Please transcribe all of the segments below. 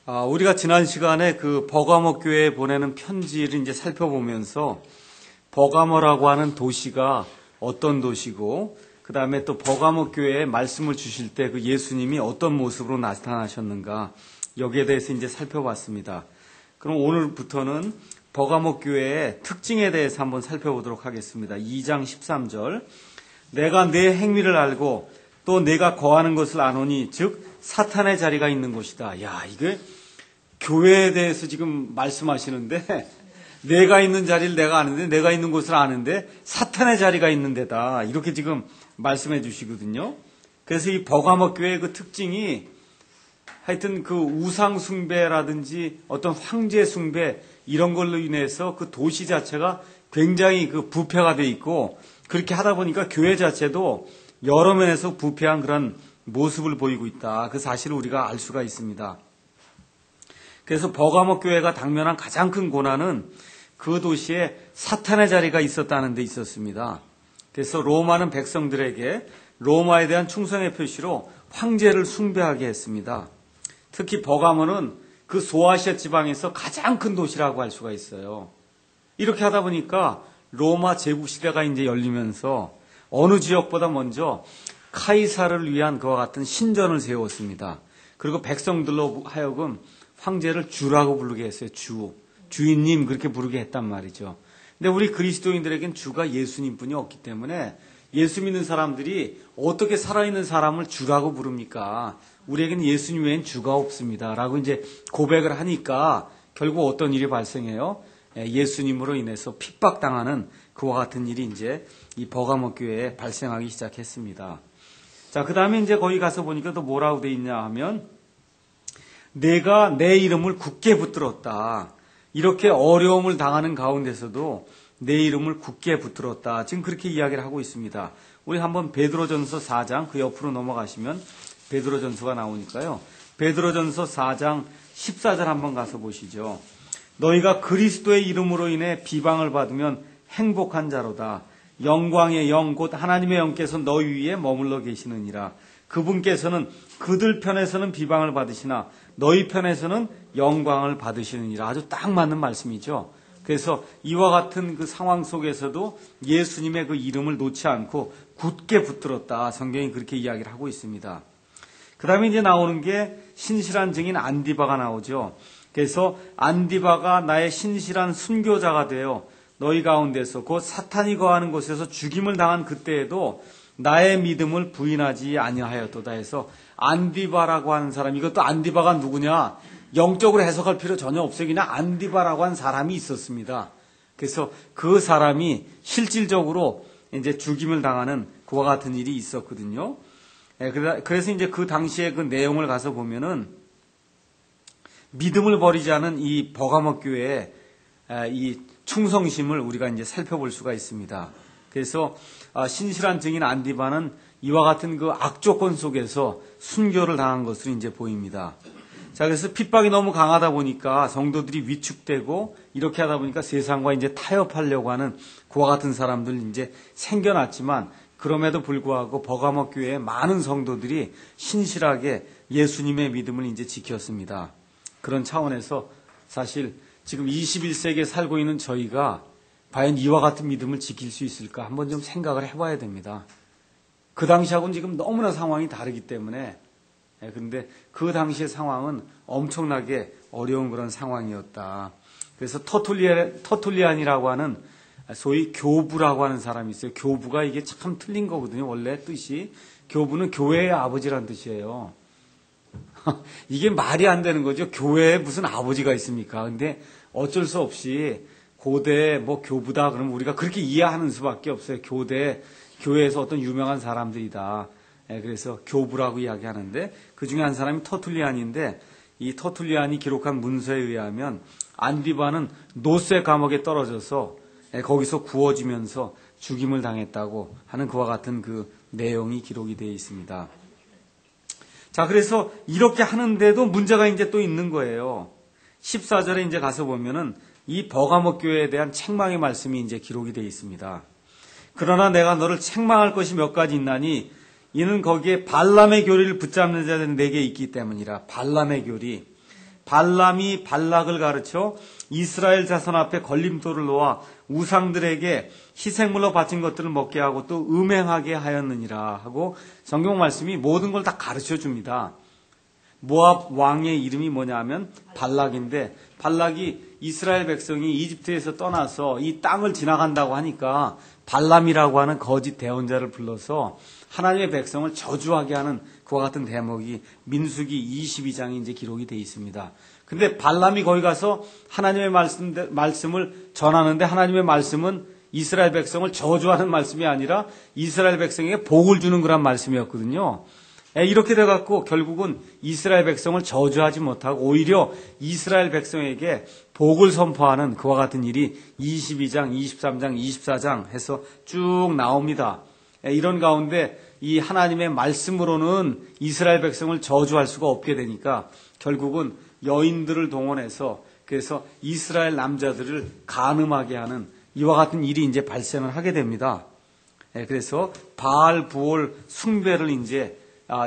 우리가 지난 시간에 그 버가모 교회에 보내는 편지를 이제 살펴보면서 버가모라고 하는 도시가 어떤 도시고, 그 다음에 또 버가모 교회에 말씀을 주실 때 그 예수님이 어떤 모습으로 나타나셨는가, 여기에 대해서 이제 살펴봤습니다. 그럼 오늘부터는 버가모 교회의 특징에 대해서 한번 살펴보도록 하겠습니다. 2장 13절. 내가 내 행위를 알고 또 내가 거하는 것을 아노니 즉 사탄의 자리가 있는 곳이다. 야, 이게 교회에 대해서 지금 말씀하시는데 내가 있는 자리를 내가 아는데, 내가 있는 곳을 아는데 사탄의 자리가 있는 데다, 이렇게 지금 말씀해 주시거든요. 그래서 이 버가모 교회의 그 특징이 하여튼 그 우상 숭배라든지 어떤 황제 숭배 이런 걸로 인해서 그 도시 자체가 굉장히 그 부패가 돼 있고, 그렇게 하다 보니까 교회 자체도 여러 면에서 부패한 그런 모습을 보이고 있다. 그 사실을 우리가 알 수가 있습니다. 그래서 버가모 교회가 당면한 가장 큰 고난은 그 도시에 사탄의 자리가 있었다는 데 있었습니다. 그래서 로마는 백성들에게 로마에 대한 충성의 표시로 황제를 숭배하게 했습니다. 특히 버가모는 그 소아시아 지방에서 가장 큰 도시라고 할 수가 있어요. 이렇게 하다 보니까 로마 제국시대가 이제 열리면서 어느 지역보다 먼저 카이사를 위한 그와 같은 신전을 세웠습니다. 그리고 백성들로 하여금 황제를 주라고 부르게 했어요. 주인님 그렇게 부르게 했단 말이죠. 근데 우리 그리스도인들에겐 주가 예수님뿐이 없기 때문에 예수 믿는 사람들이 어떻게 살아있는 사람을 주라고 부릅니까? 우리에겐 예수님 외엔 주가 없습니다. 라고 이제 고백을 하니까 결국 어떤 일이 발생해요? 예수님으로 인해서 핍박당하는 그와 같은 일이 이제 이 버가모 교회에 발생하기 시작했습니다. 자, 그 다음에 이제 거기 가서 보니까 또 뭐라고 돼 있냐 하면, 내가 내 이름을 굳게 붙들었다. 이렇게 어려움을 당하는 가운데서도 내 이름을 굳게 붙들었다. 지금 그렇게 이야기를 하고 있습니다. 우리 한번 베드로전서 4장 그 옆으로 넘어가시면 베드로전서가 나오니까요. 베드로전서 4장 14절 한번 가서 보시죠. 너희가 그리스도의 이름으로 인해 비방을 받으면 행복한 자로다. 영광의 영 곧 하나님의 영께서 너희 위에 머물러 계시느니라. 그분께서는 그들 편에서는 비방을 받으시나 너희 편에서는 영광을 받으시느니라. 아주 딱 맞는 말씀이죠. 그래서 이와 같은 그 상황 속에서도 예수님의 그 이름을 놓지 않고 굳게 붙들었다. 성경이 그렇게 이야기를 하고 있습니다. 그 다음에 이제 나오는 게 신실한 증인 안디바가 나오죠. 그래서 안디바가 나의 신실한 순교자가 되어 너희 가운데서 곧 사탄이 거하는 곳에서 죽임을 당한 그때에도 나의 믿음을 부인하지 아니하였도다 해서 안디바라고 하는 사람, 이것도 안디바가 누구냐? 영적으로 해석할 필요 전혀 없어요. 그냥 안디바라고 하는 사람이 있었습니다. 그래서 그 사람이 실질적으로 이제 죽임을 당하는 그와 같은 일이 있었거든요. 그래서 이제 그 당시에 그 내용을 가서 보면은 믿음을 버리지 않은 이 버가모 교회의 이 충성심을 우리가 이제 살펴볼 수가 있습니다. 그래서 신실한 증인 안디바는 이와 같은 그 악조건 속에서 순교를 당한 것으로 이제 보입니다. 자, 그래서 핍박이 너무 강하다 보니까 성도들이 위축되고 이렇게 하다 보니까 세상과 이제 타협하려고 하는 그와 같은 사람들 이제 생겨났지만, 그럼에도 불구하고 버가모 교회의 많은 성도들이 신실하게 예수님의 믿음을 이제 지켰습니다. 그런 차원에서 사실 지금 21세기에 살고 있는 저희가 과연 이와 같은 믿음을 지킬 수 있을까 한번 좀 생각을 해봐야 됩니다. 그 당시하고는 지금 너무나 상황이 다르기 때문에, 그런데 그 당시의 상황은 엄청나게 어려운 그런 상황이었다. 그래서 터툴리안이라고 하는 소위 교부라고 하는 사람이 있어요. 교부가 이게 참 틀린 거거든요. 원래 뜻이 교부는 교회의 아버지란 뜻이에요. 이게 말이 안 되는 거죠. 교회에 무슨 아버지가 있습니까? 근데 어쩔 수 없이 고대 뭐 교부다 그러면 우리가 그렇게 이해하는 수밖에 없어요. 교회에서 어떤 유명한 사람들이다. 그래서 교부라고 이야기하는데, 그 중에 한 사람이 터툴리안인데, 이 터툴리안이 기록한 문서에 의하면 안디바는 노쇠 감옥에 떨어져서 거기서 구워지면서 죽임을 당했다고 하는 그와 같은 그 내용이 기록이 되어 있습니다. 자, 그래서 이렇게 하는데도 문제가 이제 또 있는 거예요. 14절에 이제 가서 보면은 이 버가모 교회에 대한 책망의 말씀이 이제 기록이 되어 있습니다. 그러나 내가 너를 책망할 것이 몇 가지 있나니 이는 거기에 발람의 교리를 붙잡는 자들이 내게 있기 때문이라. 발람의 교리. 발람이 발락을 가르쳐 이스라엘 자손 앞에 걸림돌을 놓아 우상들에게 희생물로 바친 것들을 먹게 하고 또 음행하게 하였느니라 하고 성경 말씀이 모든 걸 다 가르쳐 줍니다. 모압 왕의 이름이 뭐냐 하면 발락인데, 발락이 이스라엘 백성이 이집트에서 떠나서 이 땅을 지나간다고 하니까 발람이라고 하는 거짓 대언자를 불러서 하나님의 백성을 저주하게 하는 그와 같은 대목이 민수기 22장에 이제 기록이 되어 있습니다. 근데 발람이 거기 가서 하나님의 말씀을 전하는데, 하나님의 말씀은 이스라엘 백성을 저주하는 말씀이 아니라 이스라엘 백성에게 복을 주는 그런 말씀이었거든요. 이렇게 돼갖고 결국은 이스라엘 백성을 저주하지 못하고 오히려 이스라엘 백성에게 복을 선포하는 그와 같은 일이 22장, 23장, 24장 해서 쭉 나옵니다. 이런 가운데 이 하나님의 말씀으로는 이스라엘 백성을 저주할 수가 없게 되니까 결국은 여인들을 동원해서 그래서 이스라엘 남자들을 간음하게 하는 이와 같은 일이 이제 발생을 하게 됩니다. 그래서 바알 부올 숭배를 이제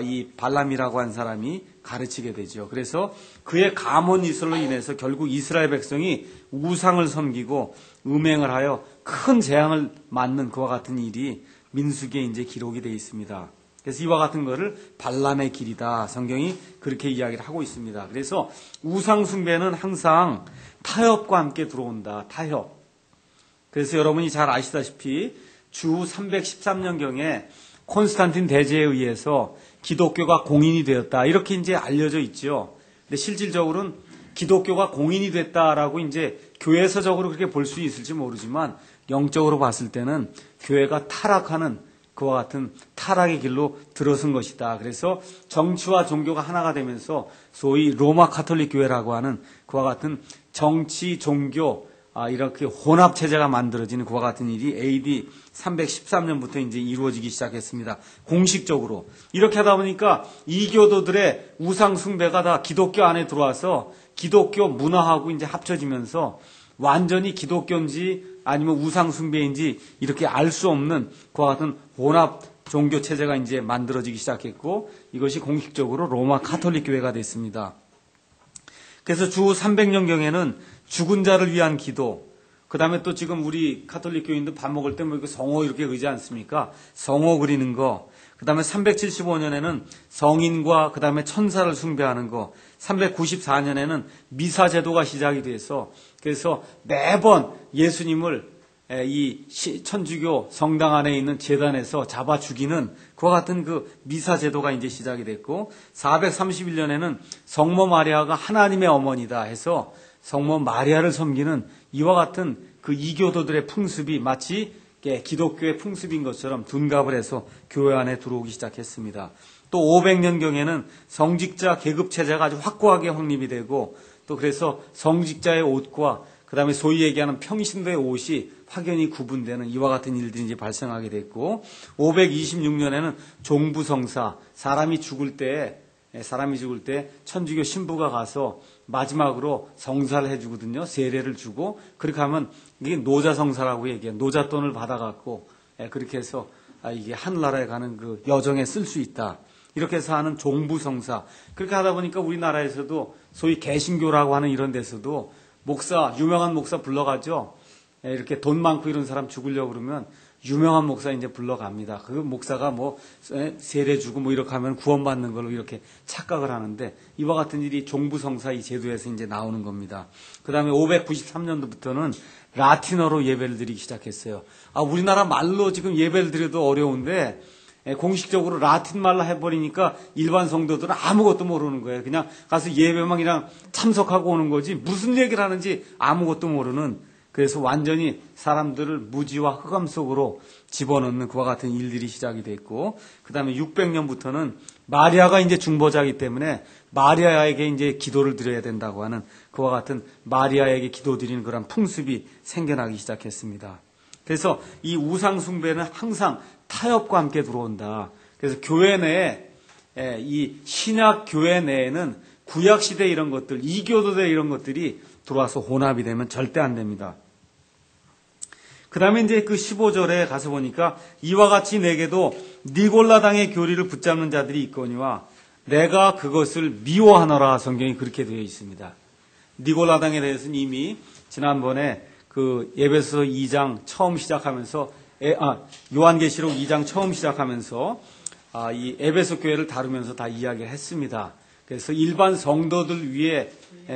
이 발람이라고 한 사람이 가르치게 되죠. 그래서 그의 가문이설로 인해서 결국 이스라엘 백성이 우상을 섬기고 음행을 하여 큰 재앙을 맞는 그와 같은 일이 민수기에 이제 기록이 되어 있습니다. 그래서 이와 같은 것을 발람의 길이다. 성경이 그렇게 이야기를 하고 있습니다. 그래서 우상 숭배는 항상 타협과 함께 들어온다. 타협. 그래서 여러분이 잘 아시다시피 주 313년경에 콘스탄틴 대제에 의해서 기독교가 공인이 되었다. 이렇게 이제 알려져 있죠. 근데 실질적으로는 기독교가 공인이 됐다라고 이제 교회서적으로 그렇게 볼 수 있을지 모르지만 영적으로 봤을 때는 교회가 타락하는 그와 같은 타락의 길로 들어선 것이다. 그래서 정치와 종교가 하나가 되면서 소위 로마 카톨릭 교회라고 하는 그와 같은 정치, 종교, 이렇게 혼합 체제가 만들어지는 그와 같은 일이 AD 313년부터 이제 이루어지기 시작했습니다. 공식적으로. 이렇게 하다 보니까 이교도들의 우상 숭배가 다 기독교 안에 들어와서 기독교 문화하고 이제 합쳐지면서 완전히 기독교인지 아니면 우상 숭배인지 이렇게 알 수 없는 그와 같은 혼합 종교 체제가 이제 만들어지기 시작했고 이것이 공식적으로 로마 카톨릭 교회가 됐습니다. 그래서 주 300년경에는 죽은 자를 위한 기도, 그 다음에 또 지금 우리 카톨릭 교인들 밥 먹을 때 뭐 성호 이렇게 그리지 않습니까? 성호 그리는 거. 그 다음에 375년에는 성인과 그 다음에 천사를 숭배하는 거. 394년에는 미사 제도가 시작이 돼서 그래서 매번 예수님을 이 천주교 성당 안에 있는 제단에서 잡아 죽이는 그와 같은 그 미사 제도가 이제 시작이 됐고 431년에는 성모 마리아가 하나님의 어머니다 해서 성모 마리아를 섬기는 이와 같은 그 이교도들의 풍습이 마치 기독교의 풍습인 것처럼 둔갑을 해서 교회 안에 들어오기 시작했습니다. 또 500년경에는 성직자 계급 체제가 아주 확고하게 확립이 되고 또 그래서 성직자의 옷과 그 다음에 소위 얘기하는 평신도의 옷이 확연히 구분되는 이와 같은 일들이 이제 발생하게 됐고 526년에는 종부성사, 사람이 죽을 때 천주교 신부가 가서 마지막으로 성사를 해주거든요. 세례를 주고 그렇게 하면 이게 노자성사라고 얘기해요. 노잣돈을 받아갖고 그렇게 해서 이게 하늘나라에 가는 그 여정에 쓸 수 있다. 이렇게 해서 하는 종부성사. 그렇게 하다 보니까 우리나라에서도 소위 개신교라고 하는 이런 데서도 유명한 목사 불러가죠. 이렇게 돈 많고 이런 사람 죽으려고 그러면 유명한 목사 이제 불러갑니다. 그 목사가 세례 주고 이렇게 하면 구원받는 걸로 이렇게 착각을 하는데 이와 같은 일이 종부성사 이 제도에서 이제 나오는 겁니다. 그 다음에 593년도부터는 라틴어로 예배를 드리기 시작했어요. 우리나라 말로 지금 예배를 드려도 어려운데 공식적으로 라틴 말로 해버리니까 일반 성도들은 아무것도 모르는 거예요. 그냥 가서 예배만 그냥 참석하고 오는 거지 무슨 얘기를 하는지 아무것도 모르는 그래서 완전히 사람들을 무지와 흑암 속으로 집어넣는 그와 같은 일들이 시작이 됐고 그 다음에 600년부터는 마리아가 이제 중보자이기 때문에 마리아에게 이제 기도를 드려야 된다고 하는 그와 같은 마리아에게 기도 드리는 그런 풍습이 생겨나기 시작했습니다. 그래서 이 우상 숭배는 항상 타협과 함께 들어온다. 그래서 교회 내에 이 신약 교회 내에는 구약 시대 이런 것들, 이교도대 이런 것들이 들어와서 혼합이 되면 절대 안 됩니다. 그 다음에 이제 그 15절에 가서 보니까 이와 같이 내게도 니골라당의 교리를 붙잡는 자들이 있거니와 내가 그것을 미워하노라 성경이 그렇게 되어 있습니다. 니골라당에 대해서는 이미 지난번에 그 에베소 2장 처음 시작하면서 요한계시록 2장 처음 시작하면서 이 에베소 교회를 다루면서 다 이야기를 했습니다. 그래서 일반 성도들 위에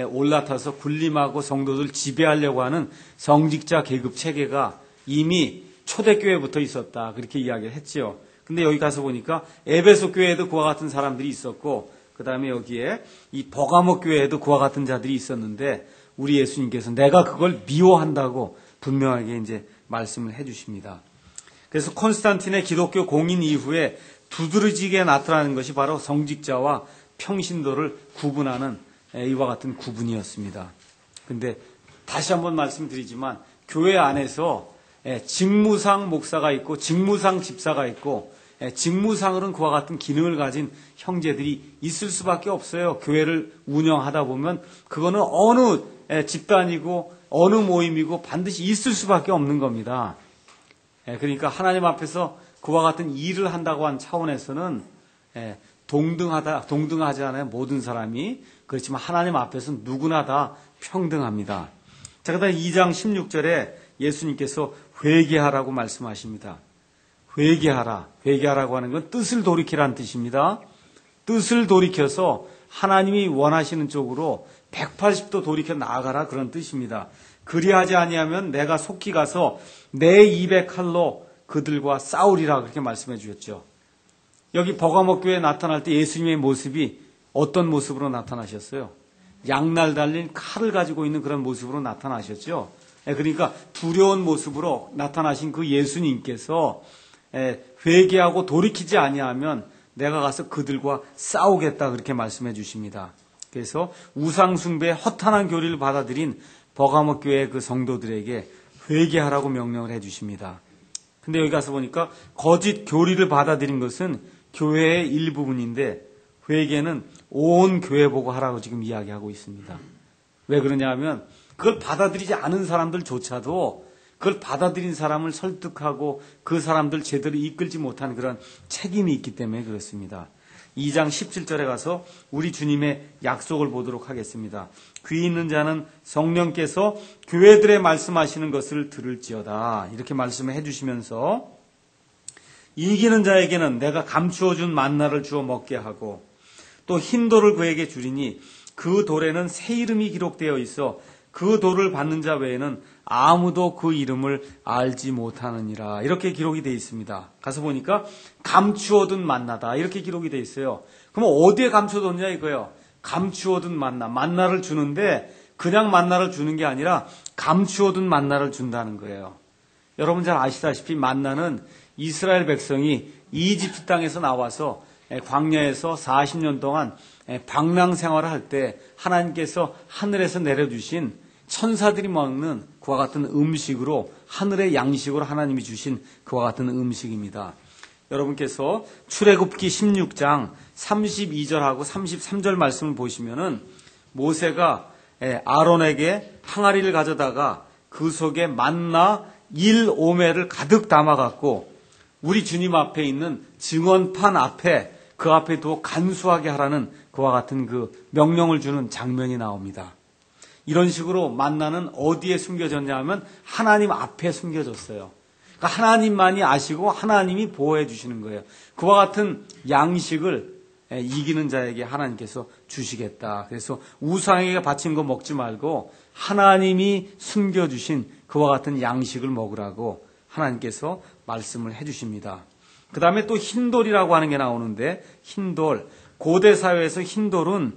올라타서 군림하고 성도들 지배하려고 하는 성직자 계급 체계가 이미 초대교회부터 있었다. 그렇게 이야기를 했지요. 근데 여기 가서 보니까 에베소 교회에도 그와 같은 사람들이 있었고, 그 다음에 여기에 이 버가모 교회에도 그와 같은 자들이 있었는데, 우리 예수님께서 내가 그걸 미워한다고 분명하게 이제 말씀을 해 주십니다. 그래서 콘스탄틴의 기독교 공인 이후에 두드러지게 나타나는 것이 바로 성직자와 평신도를 구분하는 이와 같은 구분이었습니다. 근데 다시 한번 말씀드리지만 교회 안에서 직무상 목사가 있고 직무상 집사가 있고 직무상으로는 그와 같은 기능을 가진 형제들이 있을 수밖에 없어요. 교회를 운영하다 보면 그거는 어느 집단이고 어느 모임이고 반드시 있을 수밖에 없는 겁니다. 그러니까 하나님 앞에서 그와 같은 일을 한다고 한 차원에서는 동등하지 않아요. 모든 사람이. 그렇지만 하나님 앞에서는 누구나 다 평등합니다. 자, 그 다음에 2장 16절에 예수님께서 회개하라고 말씀하십니다. 회개하라. 회개하라고 하는 건 뜻을 돌이키라는 뜻입니다. 뜻을 돌이켜서 하나님이 원하시는 쪽으로 180도 돌이켜 나아가라 그런 뜻입니다. 그리하지 아니하면 내가 속히 가서 내 입의 칼로 그들과 싸우리라 그렇게 말씀해 주셨죠. 여기 버가모 교회에 나타날 때 예수님의 모습이 어떤 모습으로 나타나셨어요? 양날 달린 칼을 가지고 있는 그런 모습으로 나타나셨죠. 그러니까 두려운 모습으로 나타나신 그 예수님께서 회개하고 돌이키지 아니하면 내가 가서 그들과 싸우겠다 그렇게 말씀해 주십니다. 그래서 우상숭배의 허탄한 교리를 받아들인 버가모 교회 그 성도들에게 회개하라고 명령을 해 주십니다. 근데 여기 가서 보니까 거짓 교리를 받아들인 것은 교회의 일부분인데 회개는 온 교회 보고 하라고 지금 이야기하고 있습니다. 왜 그러냐 하면 그걸 받아들이지 않은 사람들조차도 그걸 받아들인 사람을 설득하고 그 사람들 제대로 이끌지 못한 그런 책임이 있기 때문에 그렇습니다. 2장 17절에 가서 우리 주님의 약속을 보도록 하겠습니다. 귀 있는 자는 성령께서 교회들의 말씀하시는 것을 들을지어다. 이렇게 말씀을 해주시면서 이기는 자에게는 내가 감추어준 만나를 주어 먹게 하고 또 흰 돌을 그에게 주리니 그 돌에는 새 이름이 기록되어 있어 그 돌을 받는 자 외에는 아무도 그 이름을 알지 못하느니라. 이렇게 기록이 되어 있습니다. 가서 보니까 감추어둔 만나다. 이렇게 기록이 되어 있어요. 그럼 어디에 감추어뒀냐 이거예요. 감추어둔 만나. 만나를 주는데 그냥 만나를 주는 게 아니라 감추어둔 만나를 준다는 거예요. 여러분 잘 아시다시피 만나는 이스라엘 백성이 이집트 땅에서 나와서 광야에서 40년 동안 방랑 생활을 할 때 하나님께서 하늘에서 내려주신 천사들이 먹는 그와 같은 음식으로 하늘의 양식으로 하나님이 주신 그와 같은 음식입니다. 여러분께서 출애굽기 16장 32절하고 33절 말씀을 보시면은 모세가 아론에게 항아리를 가져다가 그 속에 만나 1오멜을 가득 담아갖고 우리 주님 앞에 있는 증언판 앞에 그 앞에 두어 간수하게 하라는 그와 같은 그 명령을 주는 장면이 나옵니다. 이런 식으로 만나는 어디에 숨겨졌냐 하면 하나님 앞에 숨겨졌어요. 그러니까 하나님만이 아시고 하나님이 보호해 주시는 거예요. 그와 같은 양식을 이기는 자에게 하나님께서 주시겠다. 그래서 우상에게 바친 거 먹지 말고 하나님이 숨겨주신 그와 같은 양식을 먹으라고 하나님께서 말씀을 해 주십니다. 그 다음에 또 흰돌이라고 하는 게 나오는데 흰돌, 고대 사회에서 흰돌은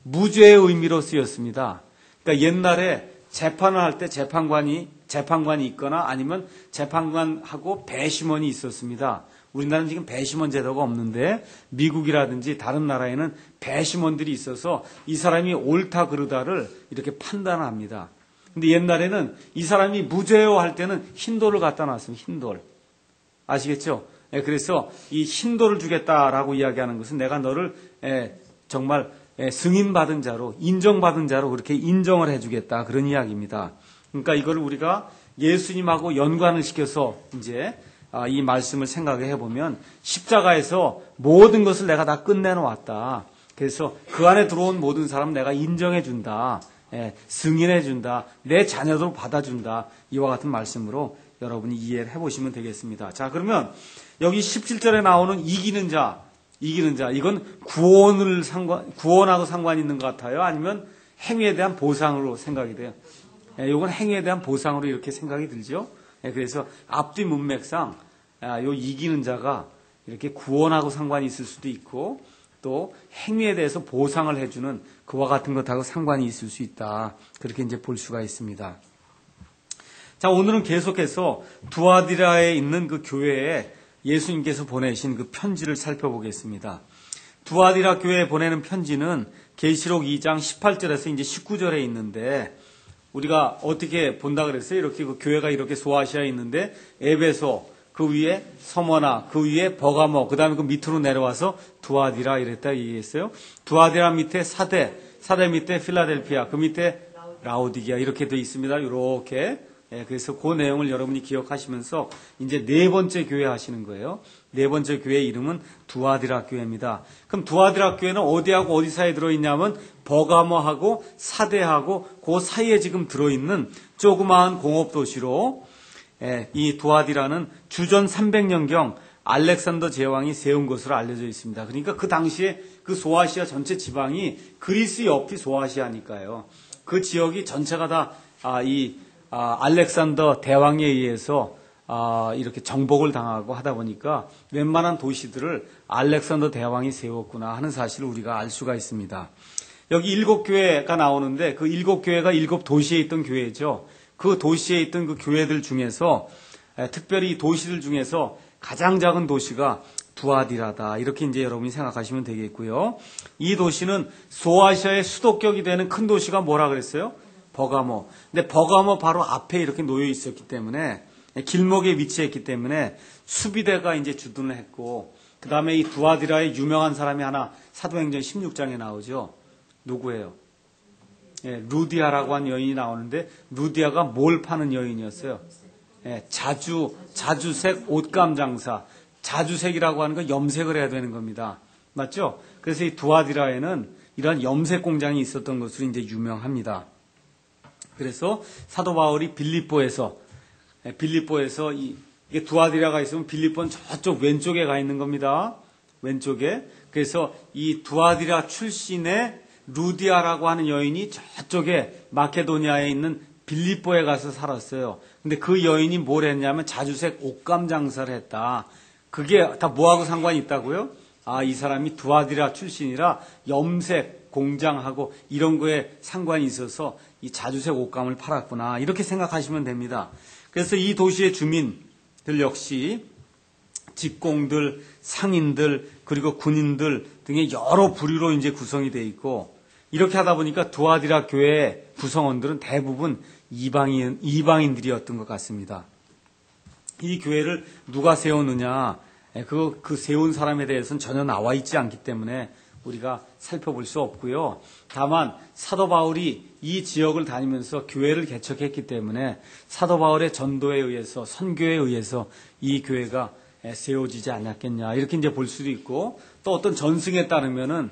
무죄의 의미로 쓰였습니다. 그러니까 옛날에 재판을 할 때 재판관이 있거나 아니면 재판관하고 배심원이 있었습니다. 우리나라는 지금 배심원 제도가 없는데 미국이라든지 다른 나라에는 배심원들이 있어서 이 사람이 옳다 그르다를 이렇게 판단합니다. 근데 옛날에는 이 사람이 무죄요 할 때는 흰돌을 갖다 놨습니다. 흰돌. 아시겠죠? 그래서 이 흰돌을 주겠다라고 이야기하는 것은 내가 너를 정말 승인받은 자로 인정받은 자로 그렇게 인정을 해주겠다 그런 이야기입니다. 그러니까 이걸 우리가 예수님하고 연관을 시켜서 이제 이 말씀을 생각해 보면 십자가에서 모든 것을 내가 다 끝내놓았다. 그래서 그 안에 들어온 모든 사람 내가 인정해준다. 승인해준다. 내 자녀도 받아준다. 이와 같은 말씀으로 여러분이 이해를 해보시면 되겠습니다. 자, 그러면 여기 17절에 나오는 이기는 자, 이건 구원하고 상관이 있는 것 같아요? 아니면 행위에 대한 보상으로 생각이 돼요? 이건 행위에 대한 보상으로 이렇게 생각이 들죠? 그래서 앞뒤 문맥상 요 이기는 자가 이렇게 구원하고 상관이 있을 수도 있고 또 행위에 대해서 보상을 해주는 그와 같은 것하고 상관이 있을 수 있다. 그렇게 이제 볼 수가 있습니다. 자, 오늘은 계속해서 두아디라에 있는 그 교회에 예수님께서 보내신 그 편지를 살펴보겠습니다. 두아디라 교회에 보내는 편지는 계시록 2장 18절에서 이제 19절에 있는데 우리가 어떻게 본다 그랬어요? 이렇게 그 교회가 이렇게 소아시아에 있는데 에베소, 그 위에 서머나, 그 위에 버가모, 그 다음에 그 밑으로 내려와서 두아디라 이랬다 얘기했어요. 두아디라 밑에 사대 밑에 필라델피아, 그 밑에 라오디게아 이렇게 되어 있습니다. 이렇게. 그래서 그 내용을 여러분이 기억하시면서 이제 네 번째 교회 하시는 거예요. 네 번째 교회 이름은 두아디라 교회입니다. 그럼 두아디라 교회는 어디하고 어디 사이에 들어있냐면 버가모하고 사대하고 그 사이에 지금 들어있는 조그마한 공업도시로 이 두아디라는 주전 300년경 알렉산더 제왕이 세운 것으로 알려져 있습니다. 그러니까 그 당시에 그 소아시아 전체 지방이 그리스 옆이 소아시아니까요. 그 지역이 전체가 다 알렉산더 대왕에 의해서 이렇게 정복을 당하고 하다 보니까 웬만한 도시들을 알렉산더 대왕이 세웠구나 하는 사실을 우리가 알 수가 있습니다. 여기 7교회가 나오는데 그 7교회가 7도시에 있던 교회죠. 그 도시에 있던 그 교회들 중에서 특별히 이 도시들 중에서 가장 작은 도시가 두아디라다. 이렇게 이제 여러분이 생각하시면 되겠고요. 이 도시는 소아시아의 수도격이 되는 큰 도시가 뭐라 그랬어요? 버가모. 근데 버가모 바로 앞에 이렇게 놓여 있었기 때문에 길목에 위치했기 때문에 수비대가 이제 주둔을 했고 그 다음에 이 두아디라에 유명한 사람이 하나 사도행전 16장에 나오죠. 누구예요? 루디아라고 한 여인이 나오는데 루디아가 뭘 파는 여인이었어요? 자주색 옷감 장사. 자주색이라고 하는 건 염색을 해야 되는 겁니다. 맞죠? 그래서 이 두아디라에는 이런 염색 공장이 있었던 것으로 이제 유명합니다. 그래서 사도 바울이 빌립보에서 이게 두아디라가 있으면 빌립보는 저쪽 왼쪽에 가 있는 겁니다. 왼쪽에. 그래서 이 두아디라 출신의 루디아라고 하는 여인이 저쪽에 마케도니아에 있는 빌립보에 가서 살았어요. 근데 그 여인이 뭘 했냐면 자주색 옷감 장사를 했다. 그게 다 뭐하고 상관이 있다고요? 이 사람이 두아디라 출신이라 염색 공장하고 이런 거에 상관이 있어서 이 자주색 옷감을 팔았구나. 이렇게 생각하시면 됩니다. 그래서 이 도시의 주민들 역시 직공들, 상인들, 그리고 군인들 등의 여러 부류로 이제 구성이 되어 있고 이렇게 하다 보니까 두아디라 교회 구성원들은 대부분 이방인들이었던 것 같습니다. 이 교회를 누가 세웠느냐, 그 세운 사람에 대해서는 전혀 나와 있지 않기 때문에 우리가 살펴볼 수 없고요. 다만 사도 바울이 이 지역을 다니면서 교회를 개척했기 때문에 사도 바울의 전도에 의해서 선교에 의해서 이 교회가 세워지지 않았겠냐 이렇게 이제 볼 수도 있고 또 어떤 전승에 따르면은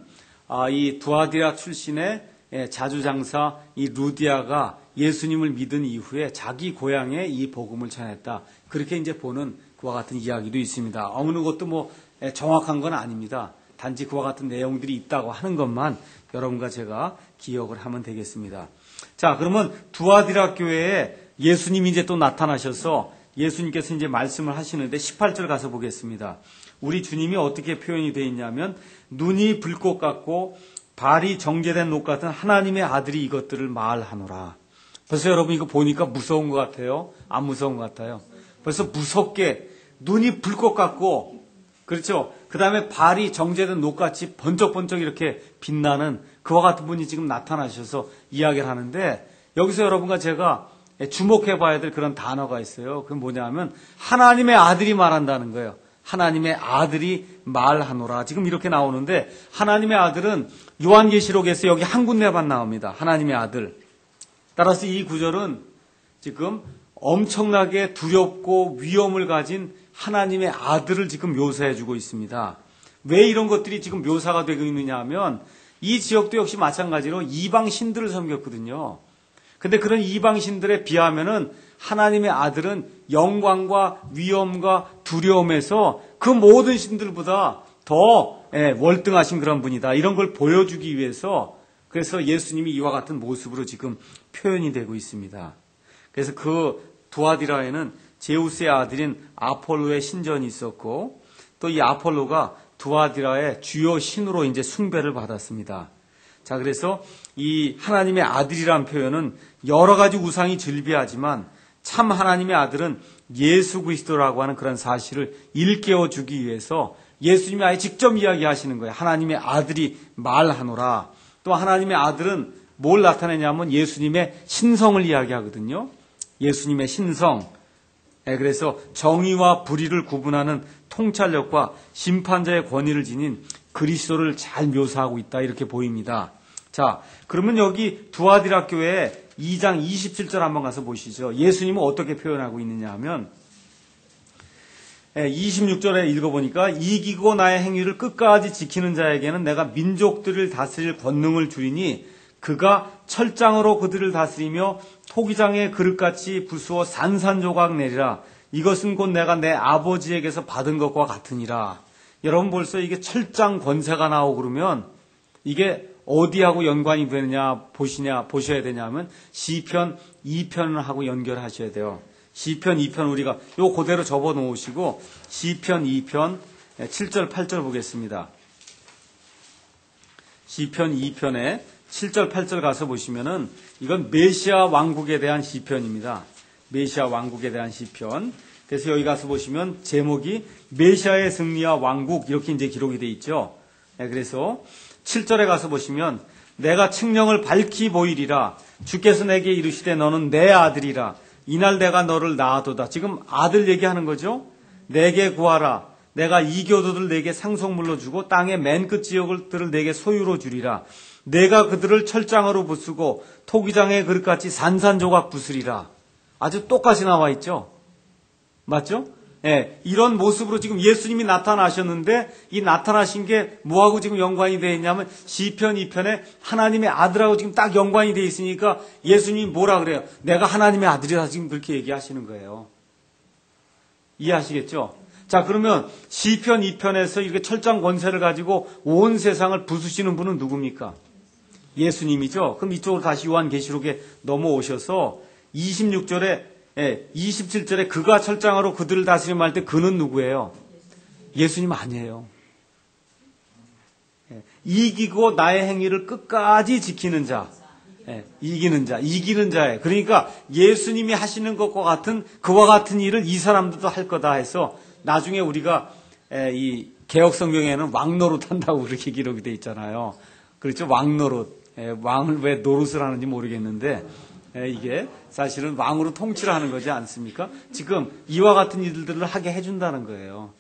이 두아디라 출신의 자주장사 이 루디아가 예수님을 믿은 이후에 자기 고향에 이 복음을 전했다. 그렇게 이제 보는 그와 같은 이야기도 있습니다. 어느 것도 뭐 정확한 건 아닙니다. 단지 그와 같은 내용들이 있다고 하는 것만 여러분과 제가 기억을 하면 되겠습니다. 자, 그러면 두아디라 교회에 예수님이 이제 또 나타나셔서 예수님께서 이제 말씀을 하시는데 18절 가서 보겠습니다. 우리 주님이 어떻게 표현이 되어 있냐면 눈이 불꽃 같고 발이 정제된 녹 같은 하나님의 아들이 이것들을 말하노라. 벌써 여러분 이거 보니까 무서운 것 같아요? 안 무서운 것 같아요? 벌써 무섭게 눈이 불꽃 같고 그렇죠? 그 다음에 발이 정제된 녹같이 번쩍번쩍 이렇게 빛나는 그와 같은 분이 지금 나타나셔서 이야기를 하는데 여기서 여러분과 제가 주목해 봐야 될 그런 단어가 있어요. 그건 뭐냐면 하나님의 아들이 말한다는 거예요. 하나님의 아들이 말하노라. 지금 이렇게 나오는데 하나님의 아들은 요한계시록에서 여기 한 군데만 나옵니다. 하나님의 아들. 따라서 이 구절은 지금 엄청나게 두렵고 위험을 가진 하나님의 아들을 지금 묘사해 주고 있습니다. 왜 이런 것들이 지금 묘사가 되고 있느냐 하면 이 지역도 역시 마찬가지로 이방 신들을 섬겼거든요. 근데 그런 이방 신들에 비하면은 하나님의 아들은 영광과 위엄과 두려움에서 그 모든 신들보다 더 월등하신 그런 분이다. 이런 걸 보여주기 위해서 그래서 예수님이 이와 같은 모습으로 지금 표현이 되고 있습니다. 그래서 그 두아디라에는 제우스의 아들인 아폴로의 신전이 있었고 또 이 아폴로가 두아디라의 주요 신으로 이제 숭배를 받았습니다. 자, 그래서 이 하나님의 아들이란 표현은 여러 가지 우상이 즐비하지만 참 하나님의 아들은 예수 그리스도라고 하는 그런 사실을 일깨워 주기 위해서 예수님이 아예 직접 이야기하시는 거예요. 하나님의 아들이 말하노라. 또 하나님의 아들은 뭘 나타내냐면 예수님의 신성을 이야기하거든요. 예수님의 신성. 그래서 정의와 불의를 구분하는 통찰력과 심판자의 권위를 지닌 그리스도를 잘 묘사하고 있다 이렇게 보입니다. 자, 그러면 여기 두아디라 교회 2장 27절 한번 가서 보시죠. 예수님은 어떻게 표현하고 있느냐 하면 26절에 읽어보니까 이기고 나의 행위를 끝까지 지키는 자에게는 내가 민족들을 다스릴 권능을 주리니 그가 철장으로 그들을 다스리며 토기장의 그릇같이 부수어 산산조각 내리라. 이것은 곧 내가 내 아버지에게서 받은 것과 같으니라. 여러분 벌써 이게 철장 권세가 나오고 그러면 이게 어디하고 연관이 되느냐 보셔야 되냐면 시편 2편하고 연결하셔야 돼요. 시편 2편 우리가 요 그대로 접어 놓으시고 시편 2편 7절 8절 보겠습니다. 시편 2편에 7절 8절 가서 보시면은 이건 메시아 왕국에 대한 시편입니다. 메시아 왕국에 대한 시편. 그래서 여기 가서 보시면 제목이 메시아의 승리와 왕국 이렇게 이제 기록이 돼 있죠. 그래서 7절에 가서 보시면 내가 측령을 밝히 보이리라. 주께서 내게 이르시되 너는 내 아들이라. 이날 내가 너를 낳아도다. 지금 아들 얘기하는 거죠. 내게 구하라. 내가 이교도들 내게 상속물로 주고 땅의 맨 끝 지역들을 내게 소유로 주리라. 내가 그들을 철장으로 부수고 토기장의 그릇같이 산산조각 부수리라. 아주 똑같이 나와 있죠. 맞죠? 이런 모습으로 지금 예수님이 나타나셨는데 이 나타나신 게 뭐하고 지금 연관이 되어 있냐면 시편 2편에 하나님의 아들하고 지금 딱 연관이 되어 있으니까 예수님이 뭐라 그래요? 내가 하나님의 아들이다 지금 그렇게 얘기하시는 거예요. 이해하시겠죠? 자, 그러면 시편 2편에서 이렇게 철장 권세를 가지고 온 세상을 부수시는 분은 누굽니까? 예수님이죠. 그럼 이쪽으로 다시 요한계시록에 넘어오셔서 26절에 27절에 그가 철장으로 그들을 다스리며 할 때 그는 누구예요? 예수님 아니에요. 이기고 나의 행위를 끝까지 지키는 자, 이기는 자예요. 그러니까 예수님이 하시는 것과 같은 그와 같은 일을 이 사람들도 할 거다 해서 나중에 우리가 이 개혁 성경에는 왕노릇 한다고 그렇게 기록이 돼 있잖아요. 그렇죠? 왕노릇. 왕을 왜 노릇을 하는지 모르겠는데 이게 사실은 왕으로 통치를 하는 거지 않습니까? 지금 이와 같은 일들을 하게 해준다는 거예요.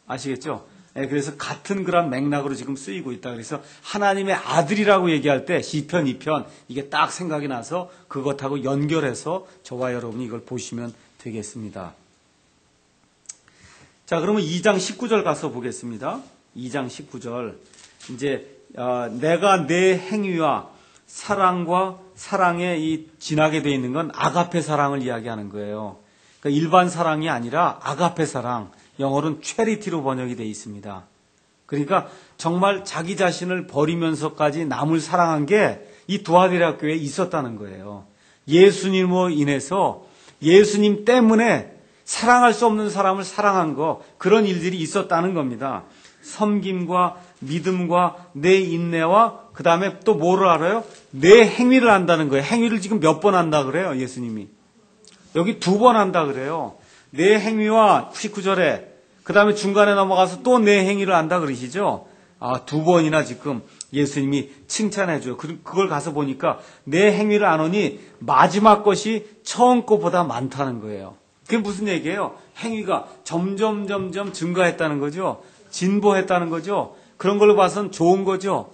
아시겠죠? 그래서 같은 그런 맥락으로 지금 쓰이고 있다. 그래서 하나님의 아들이라고 얘기할 때 시편 2편 이게 딱 생각이 나서 그것하고 연결해서 저와 여러분이 이걸 보시면 되겠습니다. 자, 그러면 2장 19절 가서 보겠습니다. 2장 19절. 이제 내가 내 행위와 사랑과 사랑에 이 진하게 되어 있는 건 아가페 사랑을 이야기하는 거예요. 그러니까 일반 사랑이 아니라 아가페 사랑, 영어로는 체리티로 번역이 되어 있습니다. 그러니까 정말 자기 자신을 버리면서까지 남을 사랑한 게 이 두아디라 교회에 있었다는 거예요. 예수님으로 인해서 예수님 때문에 사랑할 수 없는 사람을 사랑한 거, 그런 일들이 있었다는 겁니다. 섬김과 믿음과 내 인내와 그 다음에 또 뭐를 알아요? 내 행위를 한다는 거예요. 행위를 지금 몇 번 한다 그래요, 예수님이. 여기 2번 한다 그래요. 내 행위와 19절에 그 다음에 중간에 넘어가서 또 내 행위를 한다 그러시죠. 2번이나 지금 예수님이 칭찬해줘요. 그걸 가서 보니까 내 행위를 안 하니 마지막 것이 처음 것보다 많다는 거예요. 그게 무슨 얘기예요? 행위가 점점 증가했다는 거죠. 진보했다는 거죠. 그런 걸로 봐서는 좋은 거죠.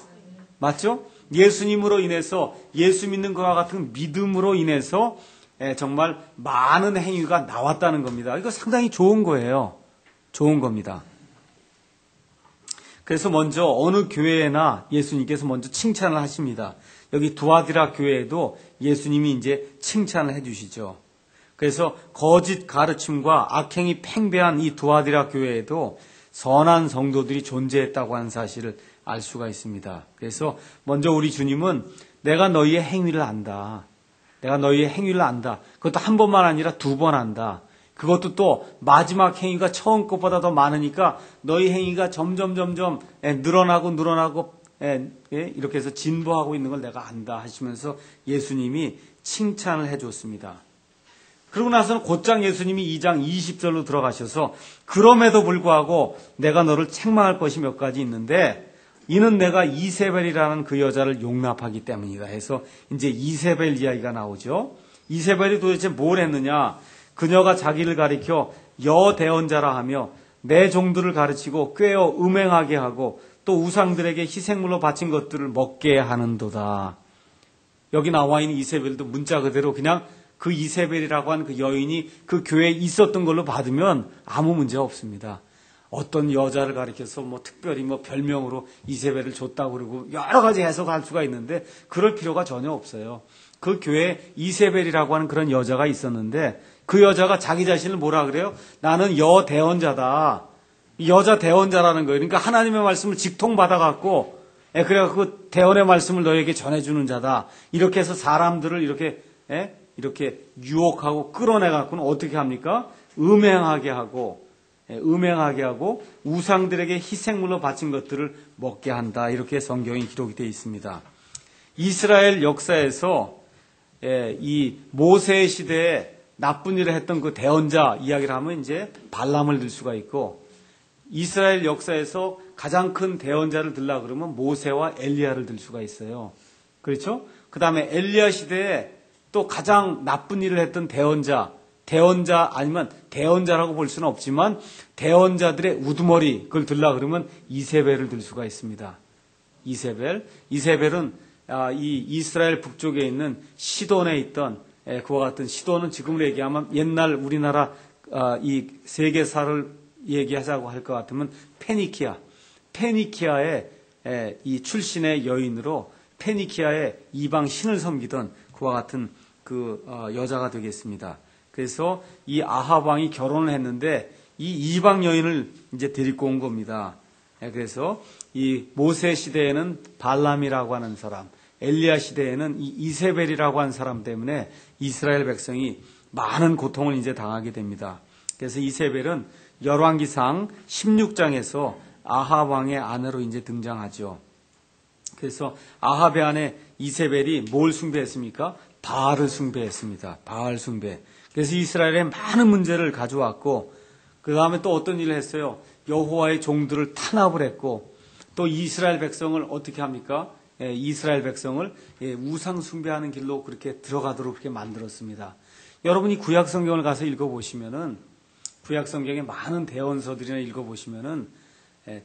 맞죠? 예수님으로 인해서 예수 믿는 것과 같은 믿음으로 인해서 정말 많은 행위가 나왔다는 겁니다. 이거 상당히 좋은 거예요. 좋은 겁니다. 그래서 먼저 어느 교회나 예수님께서 먼저 칭찬을 하십니다. 여기 두아디라 교회에도 예수님이 이제 칭찬을 해주시죠. 그래서 거짓 가르침과 악행이 팽배한 이 두아디라 교회에도 선한 성도들이 존재했다고 하는 사실을 알 수가 있습니다. 그래서 먼저 우리 주님은 내가 너희의 행위를 안다. 내가 너희의 행위를 안다. 그것도 한 번만 아니라 두 번 안다. 그것도 또 마지막 행위가 처음 것보다 더 많으니까 너희 행위가 점점 늘어나고 이렇게 해서 진보하고 있는 걸 내가 안다 하시면서 예수님이 칭찬을 해줬습니다. 그러고 나서는 곧장 예수님이 2장 20절로 들어가셔서 그럼에도 불구하고 내가 너를 책망할 것이 몇 가지 있는데 이는 내가 이세벨이라는 그 여자를 용납하기 때문이다 해서 이제 이세벨 이야기가 나오죠. 이세벨이 도대체 뭘 했느냐? 그녀가 자기를 가리켜 여대언자라 하며 내 종들을 가르치고 꾀어 음행하게 하고 또 우상들에게 희생물로 바친 것들을 먹게 하는도다. 여기 나와 있는 이세벨도 문자 그대로 그냥 그 이세벨이라고 하는 그 여인이 그 교회에 있었던 걸로 받으면 아무 문제 없습니다. 어떤 여자를 가리켜서 특별히 별명으로 이세벨을 줬다고 그러고 여러 가지 해석할 수가 있는데 그럴 필요가 전혀 없어요. 그 교회에 이세벨이라고 하는 그런 여자가 있었는데 그 여자가 자기 자신을 뭐라 그래요? 나는 여대언자다. 여자 대언자라는 거예요. 그러니까 하나님의 말씀을 직통받아갖고 그래갖고 대언의 말씀을 너에게 전해주는 자다. 이렇게 해서 사람들을 이렇게 유혹하고 끌어내갖고는 어떻게 합니까? 음행하게 하고 우상들에게 희생물로 바친 것들을 먹게 한다. 이렇게 성경이 기록이 되어 있습니다. 이스라엘 역사에서 이 모세 시대에 나쁜 일을 했던 그 대언자 이야기를 하면 이제 발람을 들 수가 있고 이스라엘 역사에서 가장 큰 대언자를 들라 그러면 모세와 엘리야를 들 수가 있어요. 그렇죠? 그 다음에 엘리야 시대에 또 가장 나쁜 일을 했던 대언자 아니면 대언자라고 볼 수는 없지만 대언자들의 우두머리 그걸 들라 그러면 이세벨을 들 수가 있습니다. 이세벨은 이 이스라엘 북쪽에 있는 시돈에 있던 그와 같은 시돈은 지금으로 얘기하면 옛날 우리나라 이 세계사를 얘기하자고 할 것 같으면 페니키아의 이 출신의 여인으로 페니키아의 이방 신을 섬기던 그와 같은 그 여자가 되겠습니다. 그래서 이 아합 왕이 결혼을 했는데 이 이방 여인을 이제 데리고 온 겁니다. 그래서 이 모세 시대에는 발람이라고 하는 사람, 엘리야 시대에는 이 이세벨이라고 하는 사람 때문에 이스라엘 백성이 많은 고통을 이제 당하게 됩니다. 그래서 이세벨은 열왕기상 16장에서 아합 왕의 아내로 이제 등장하죠. 그래서 아합의 아내 이세벨이 뭘 숭배했습니까? 바알을 숭배했습니다. 바알 숭배. 그래서 이스라엘에 많은 문제를 가져왔고 그 다음에 또 어떤 일을 했어요? 여호와의 종들을 탄압을 했고 또 이스라엘 백성을 어떻게 합니까? 이스라엘 백성을 우상 숭배하는 길로 그렇게 들어가도록 그렇게 만들었습니다. 여러분이 구약 성경을 가서 읽어보시면은 구약 성경의 많은 대언서들이나 읽어보시면은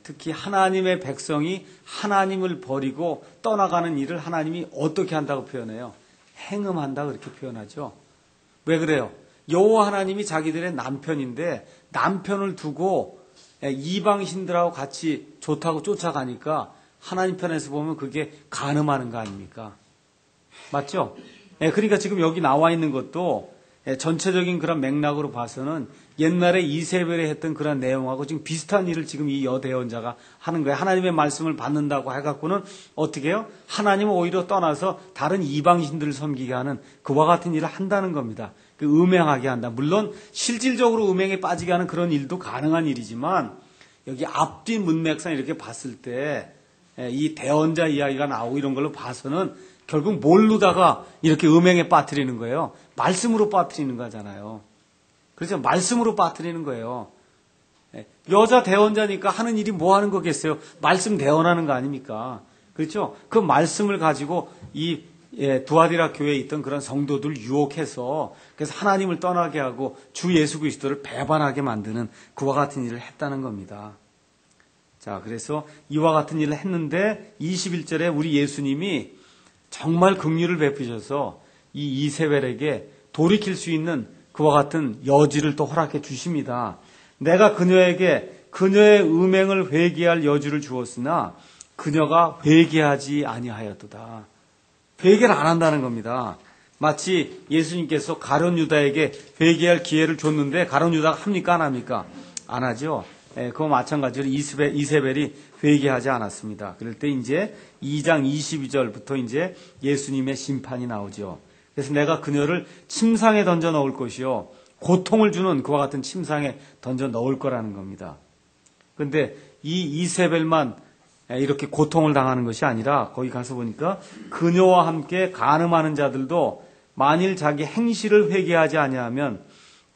특히 하나님의 백성이 하나님을 버리고 떠나가는 일을 하나님이 어떻게 한다고 표현해요? 행음한다 그렇게 표현하죠. 왜 그래요? 여호와 하나님이 자기들의 남편인데 남편을 두고 이방신들하고 같이 좋다고 쫓아가니까 하나님 편에서 보면 그게 간음하는 거 아닙니까? 맞죠? 그러니까 지금 여기 나와 있는 것도 전체적인 그런 맥락으로 봐서는 옛날에 이세벨이 했던 그런 내용하고 지금 비슷한 일을 지금 이 여대언자가 하는 거예요. 하나님의 말씀을 받는다고 해갖고는 어떻게 해요? 하나님은 오히려 떠나서 다른 이방신들을 섬기게 하는 그와 같은 일을 한다는 겁니다. 그 음행하게 한다. 물론 실질적으로 음행에 빠지게 하는 그런 일도 가능한 일이지만 여기 앞뒤 문맥상 이렇게 봤을 때 이 대언자 이야기가 나오고 이런 걸로 봐서는 결국 뭘로다가 이렇게 음행에 빠뜨리는 거예요? 말씀으로 빠뜨리는 거잖아요. 그렇죠? 말씀으로 빠뜨리는 거예요. 여자 대언자니까 하는 일이 뭐 하는 거겠어요? 말씀 대언하는 거 아닙니까? 그렇죠? 그 말씀을 가지고 이 두아디라 교회에 있던 그런 성도들 유혹해서 그래서 하나님을 떠나게 하고 주 예수 그리스도를 배반하게 만드는 그와 같은 일을 했다는 겁니다. 자, 그래서 이와 같은 일을 했는데 21절에 우리 예수님이 정말 긍휼을 베푸셔서 이 이세벨에게 돌이킬 수 있는 그와 같은 여지를 또 허락해 주십니다. 내가 그녀에게 그녀의 음행을 회개할 여주를 주었으나 그녀가 회개하지 아니하였도다. 회개를 안 한다는 겁니다. 마치 예수님께서 가룟 유다에게 회개할 기회를 줬는데 가룟 유다가 합니까 안 합니까? 안 하죠. 그와 마찬가지로 이세벨이 회개하지 않았습니다. 그럴 때 이제 2장 22절부터 이제 예수님의 심판이 나오죠. 그래서 내가 그녀를 침상에 던져 넣을 것이요 고통을 주는 그와 같은 침상에 던져 넣을 거라는 겁니다. 그런데 이 이세벨만 이렇게 고통을 당하는 것이 아니라 거기 가서 보니까 그녀와 함께 간음하는 자들도 만일 자기 행실을 회개하지 아니하면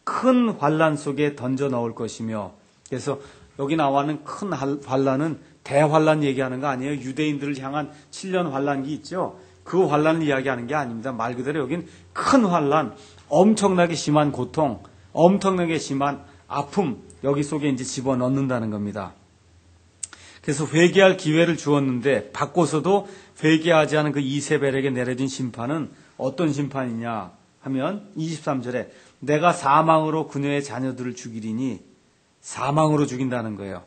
큰 환난 속에 던져 넣을 것이며, 그래서 여기 나와는 큰 환난은 대환난 얘기하는 거 아니에요. 유대인들을 향한 7년 환난기 있죠. 그 환난을 이야기하는 게 아닙니다. 말 그대로 여긴 큰 환난, 엄청나게 심한 고통, 엄청나게 심한 아픔, 여기 속에 이제 집어넣는다는 겁니다. 그래서 회개할 기회를 주었는데 받고서도 회개하지 않은 그 이세벨에게 내려진 심판은 어떤 심판이냐 하면 23절에 내가 사망으로 그녀의 자녀들을 죽이리니, 사망으로 죽인다는 거예요.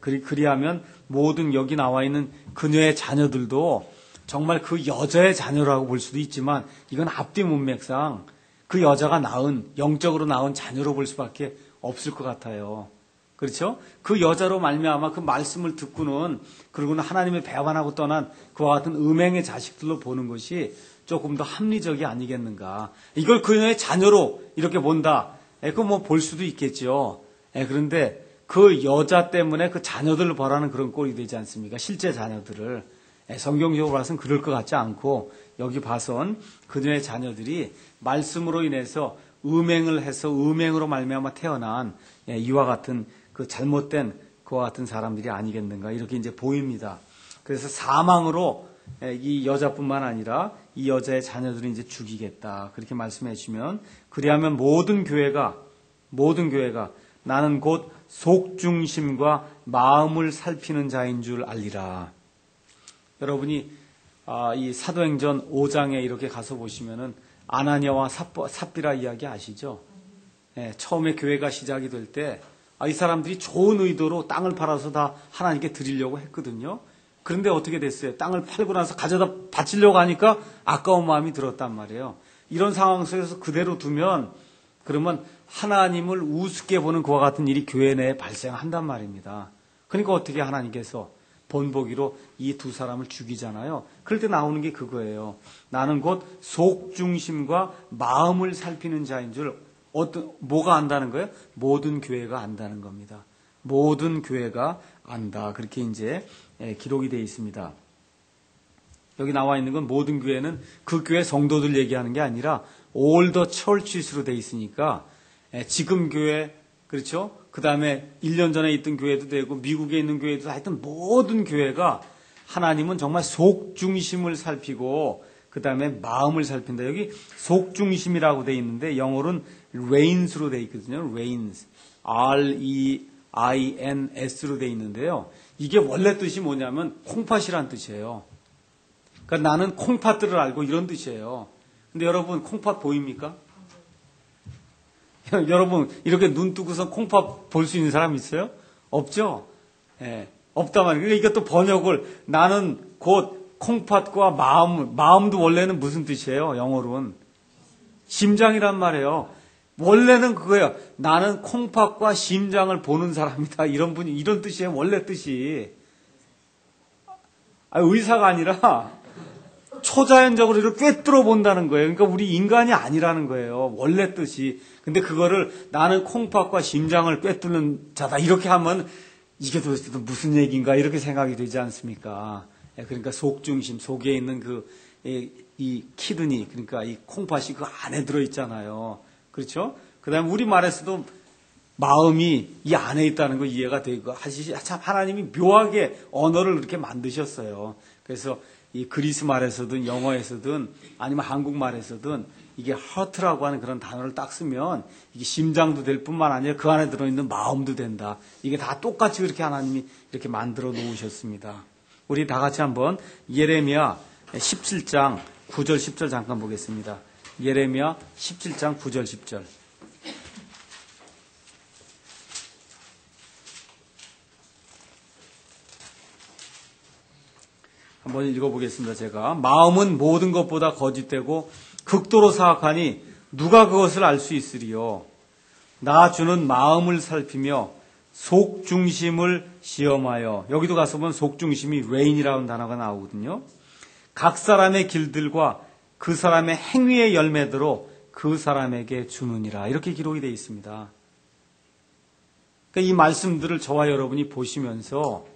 그리하면 모든 여기 나와 있는 그녀의 자녀들도 정말 그 여자의 자녀라고 볼 수도 있지만 이건 앞뒤 문맥상 그 여자가 낳은, 영적으로 낳은 자녀로 볼 수밖에 없을 것 같아요. 그렇죠? 그 여자로 말미암아 그 말씀을 듣고는, 그리고는 하나님의 배반하고 떠난 그와 같은 음행의 자식들로 보는 것이 조금 더 합리적이 아니겠는가. 이걸 그녀의 자녀로 이렇게 본다. 그거 뭐 볼 수도 있겠죠. 그런데 그 여자 때문에 그 자녀들을 벌하는 그런 꼴이 되지 않습니까? 실제 자녀들을. 성경적으로 봐서는 그럴 것 같지 않고, 여기 봐선 그녀의 자녀들이 말씀으로 인해서 음행을 해서 음행으로 말미암아 태어난 이와 같은 그 잘못된 그와 같은 사람들이 아니겠는가, 이렇게 이제 보입니다. 그래서 사망으로 이 여자뿐만 아니라 이 여자의 자녀들을 이제 죽이겠다, 그렇게 말씀해 주시면, 그리하면 모든 교회가 나는 곧 속중심과 마음을 살피는 자인 줄 알리라. 여러분이 이 사도행전 5장에 이렇게 가서 보시면은 아나니아와 삽비라 이야기 아시죠? 처음에 교회가 시작이 될 때 이 사람들이 좋은 의도로 땅을 팔아서 다 하나님께 드리려고 했거든요. 그런데 어떻게 됐어요? 땅을 팔고 나서 가져다 바치려고 하니까 아까운 마음이 들었단 말이에요. 이런 상황 속에서 그대로 두면 그러면 하나님을 우습게 보는 그와 같은 일이 교회 내에 발생한단 말입니다. 그러니까 어떻게 하나님께서 본보기로 이 두 사람을 죽이잖아요. 그럴 때 나오는 게 그거예요. 나는 곧 속중심과 마음을 살피는 자인 줄, 뭐가 안다는 거예요? 모든 교회가 안다는 겁니다. 모든 교회가 안다. 그렇게 이제 기록이 되어 있습니다. 여기 나와 있는 건 모든 교회는 그 교회 성도들 얘기하는 게 아니라 all the churches로 되어 있으니까 지금 교회, 그렇죠? 그 다음에 1년 전에 있던 교회도 되고 미국에 있는 교회도, 하여튼 모든 교회가 하나님은 정말 속중심을 살피고 그 다음에 마음을 살핀다. 여기 속중심이라고 되어 있는데 영어로는 reins로 되어 있거든요. reins, R-E-I-N-S로 되어 있는데요. 이게 원래 뜻이 뭐냐면 콩팥이란 뜻이에요. 그러니까 나는 콩팥들을 알고, 이런 뜻이에요. 근데 여러분 콩팥 보입니까? 여러분 이렇게 눈 뜨고서 콩팥 볼 수 있는 사람 있어요? 없죠? 없단 말이에요. 그러니까 이것도 번역을, 나는 곧 콩팥과 마음도 원래는 무슨 뜻이에요? 영어로는 심장이란 말이에요. 원래는 그거예요. 나는 콩팥과 심장을 보는 사람이다. 이런 뜻이에요. 원래 뜻이. 의사가 아니라 초자연적으로 이렇게 꿰뚫어 본다는 거예요. 그러니까 우리 인간이 아니라는 거예요. 원래 뜻이. 근데 그거를 나는 콩팥과 심장을 꿰뚫는 자다, 이렇게 하면 이게 도대체 무슨 얘기인가, 이렇게 생각이 되지 않습니까? 그러니까 속중심, 속에 있는 이 키드니, 그러니까 이 콩팥이 그 안에 들어있잖아요. 그렇죠? 그 다음에 우리말에서도 마음이 이 안에 있다는 거 이해가 되고, 참 하나님이 묘하게 언어를 그렇게 만드셨어요. 그래서 이 그리스 말에서든 영어에서든 아니면 한국말에서든 이게 heart라고 하는 그런 단어를 딱 쓰면 이게 심장도 될 뿐만 아니라 그 안에 들어있는 마음도 된다. 이게 다 똑같이 그렇게 하나님이 이렇게 만들어 놓으셨습니다. 우리 다 같이 한번 예레미야 17장 9절 10절 잠깐 보겠습니다. 예레미야 17장 9절 10절. 한번 읽어보겠습니다. 제가 마음은 모든 것보다 거짓되고 극도로 사악하니 누가 그것을 알 수 있으리요. 나 주는 마음을 살피며 속중심을 시험하여, 여기도 가서 보면 속중심이 레인이라는 단어가 나오거든요. 각 사람의 길들과 그 사람의 행위의 열매대로 그 사람에게 주느니라, 이렇게 기록이 되어 있습니다. 그러니까 이 말씀들을 저와 여러분이 보시면서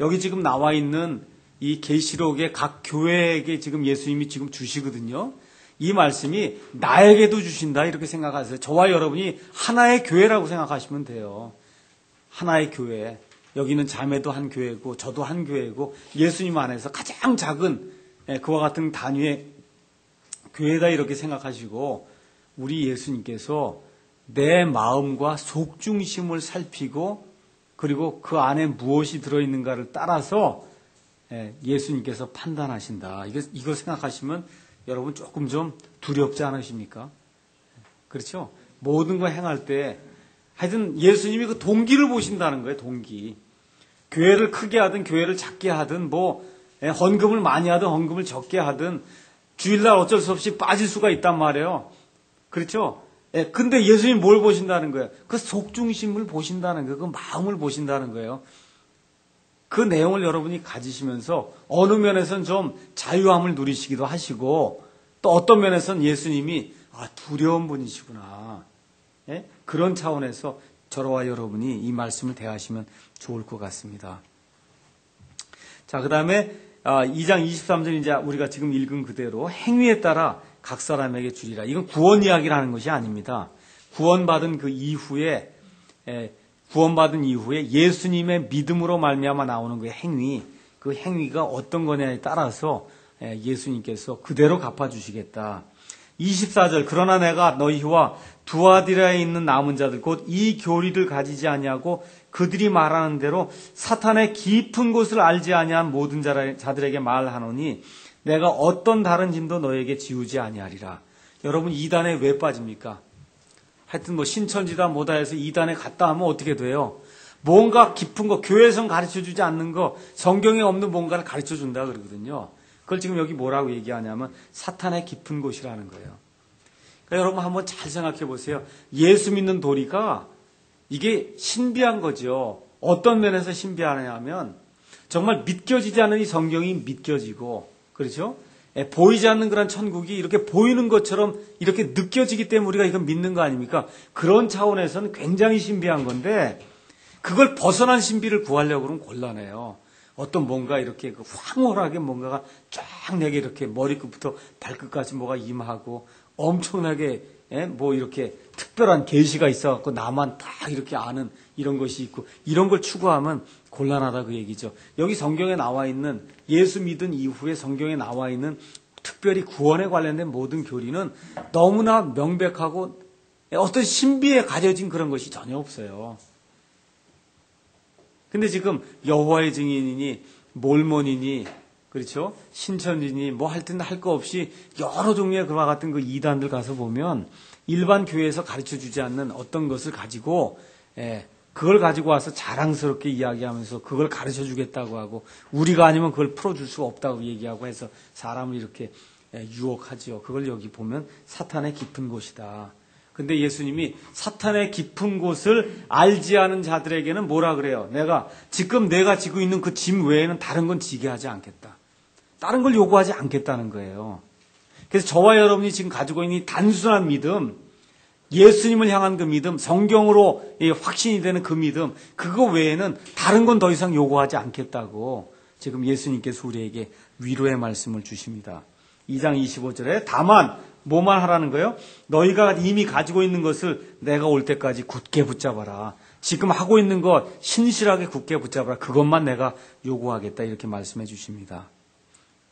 여기 지금 나와 있는 이 계시록의 각 교회에게 지금 예수님이 지금 주시거든요. 이 말씀이 나에게도 주신다, 이렇게 생각하세요. 저와 여러분이 하나의 교회라고 생각하시면 돼요. 하나의 교회. 여기는 자매도 한 교회고 저도 한 교회고 예수님 안에서 가장 작은 그와 같은 단위의 교회다, 이렇게 생각하시고, 우리 예수님께서 내 마음과 속중심을 살피고 그리고 그 안에 무엇이 들어있는가를 따라서 예수님께서 판단하신다, 이거 생각하시면 여러분 조금 좀 두렵지 않으십니까? 그렇죠? 모든 거 행할 때 하여튼 예수님이 그 동기를 보신다는 거예요. 동기. 교회를 크게 하든 교회를 작게 하든 헌금을 많이 하든 헌금을 적게 하든 주일날 어쩔 수 없이 빠질 수가 있단 말이에요. 그렇죠? 근데 예수님이 뭘 보신다는 거예요? 그 속중심을 보신다는 거예요. 그 마음을 보신다는 거예요. 그 내용을 여러분이 가지시면서 어느 면에서는 좀 자유함을 누리시기도 하시고, 또 어떤 면에서는 예수님이 두려운 분이시구나, 그런 차원에서 저와 여러분이 이 말씀을 대하시면 좋을 것 같습니다. 자, 그 다음에 2장 23절 이제 우리가 지금 읽은 그대로 행위에 따라 각 사람에게 주리라. 이건 구원 이야기를 하는 것이 아닙니다. 구원받은 이후에 예수님의 믿음으로 말미암아 나오는 그 행위가 어떤 거냐에 따라서 예수님께서 그대로 갚아주시겠다. 24절, 그러나 내가 너희와 두아디라에 있는 남은 자들 곧 이 교리를 가지지 아니하고 그들이 말하는 대로 사탄의 깊은 곳을 알지 아니한 모든 자들에게 말하노니 내가 어떤 다른 짐도 너에게 지우지 아니하리라. 여러분, 이단에 왜 빠집니까? 하여튼 신천지다 뭐다 해서 이단에 갔다 하면 어떻게 돼요? 뭔가 깊은 거, 교회에선 가르쳐주지 않는 거, 성경에 없는 뭔가를 가르쳐준다 그러거든요. 그걸 지금 여기 뭐라고 얘기하냐면 사탄의 깊은 곳이라는 거예요. 그러니까 여러분 한번 잘 생각해 보세요. 예수 믿는 도리가 이게 신비한 거죠. 어떤 면에서 신비하냐면 정말 믿겨지지 않는 이 성경이 믿겨지고, 그렇죠? 보이지 않는 그런 천국이 이렇게 보이는 것처럼 이렇게 느껴지기 때문에 우리가 이건 믿는 거 아닙니까? 그런 차원에서는 굉장히 신비한 건데 그걸 벗어난 신비를 구하려고 그러면 곤란해요. 어떤 뭔가 이렇게 황홀하게 뭔가가 쫙 내게 이렇게 머리끝부터 발끝까지 뭐가 임하고 엄청나게 이렇게 특별한 계시가 있어갖고 나만 딱 이렇게 아는 이런 것이 있고, 이런 걸 추구하면 곤란하다, 그 얘기죠. 여기 성경에 나와 있는, 예수 믿은 이후에 성경에 나와 있는 특별히 구원에 관련된 모든 교리는 너무나 명백하고 어떤 신비에 가려진 그런 것이 전혀 없어요. 근데 지금 여호와의 증인이니 몰몬이니, 그렇죠? 신천지니 하여튼 할 거 없이 여러 종류의 그와 같은 그 이단들 가서 보면 일반 교회에서 가르쳐 주지 않는 어떤 것을 가지고 그걸 가지고 와서 자랑스럽게 이야기하면서 그걸 가르쳐 주겠다고 하고, 우리가 아니면 그걸 풀어줄 수 없다고 얘기하고 해서 사람을 이렇게 유혹하지요. 그걸 여기 보면 사탄의 깊은 곳이다. 근데 예수님이 사탄의 깊은 곳을 알지 않은 자들에게는 뭐라 그래요? 지금 내가 지고 있는 그 짐 외에는 다른 건 지게 하지 않겠다. 다른 걸 요구하지 않겠다는 거예요. 그래서 저와 여러분이 지금 가지고 있는 이 단순한 믿음, 예수님을 향한 그 믿음, 성경으로 확신이 되는 그 믿음, 그거 외에는 다른 건 더 이상 요구하지 않겠다고 지금 예수님께서 우리에게 위로의 말씀을 주십니다. 2장 25절에 다만 뭐만 하라는 거예요? 너희가 이미 가지고 있는 것을 내가 올 때까지 굳게 붙잡아라. 지금 하고 있는 것 신실하게 굳게 붙잡아라. 그것만 내가 요구하겠다, 이렇게 말씀해 주십니다.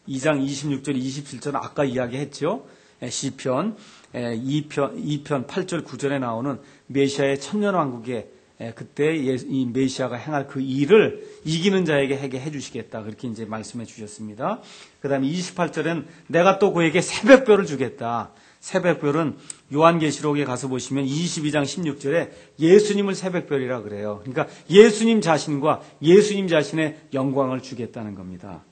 2장 26절 27절은 아까 이야기했죠. 시편 2편 8절 9절에 나오는 메시아의 천년왕국에 그때 이 메시아가 행할 그 일을 이기는 자에게 하게 해주시겠다, 그렇게 이제 말씀해 주셨습니다. 그 다음에 28절엔 내가 또 그에게 새벽별을 주겠다. 새벽별은 요한계시록에 가서 보시면 22장 16절에 예수님을 새벽별이라 그래요. 그러니까 예수님 자신과 예수님 자신의 영광을 주겠다는 겁니다.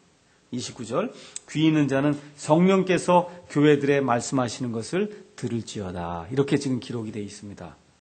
29절 귀 있는 자는 성령께서 교회들에 말씀하시는 것을 들을지어다. 이렇게 지금 기록이 되어 있습니다.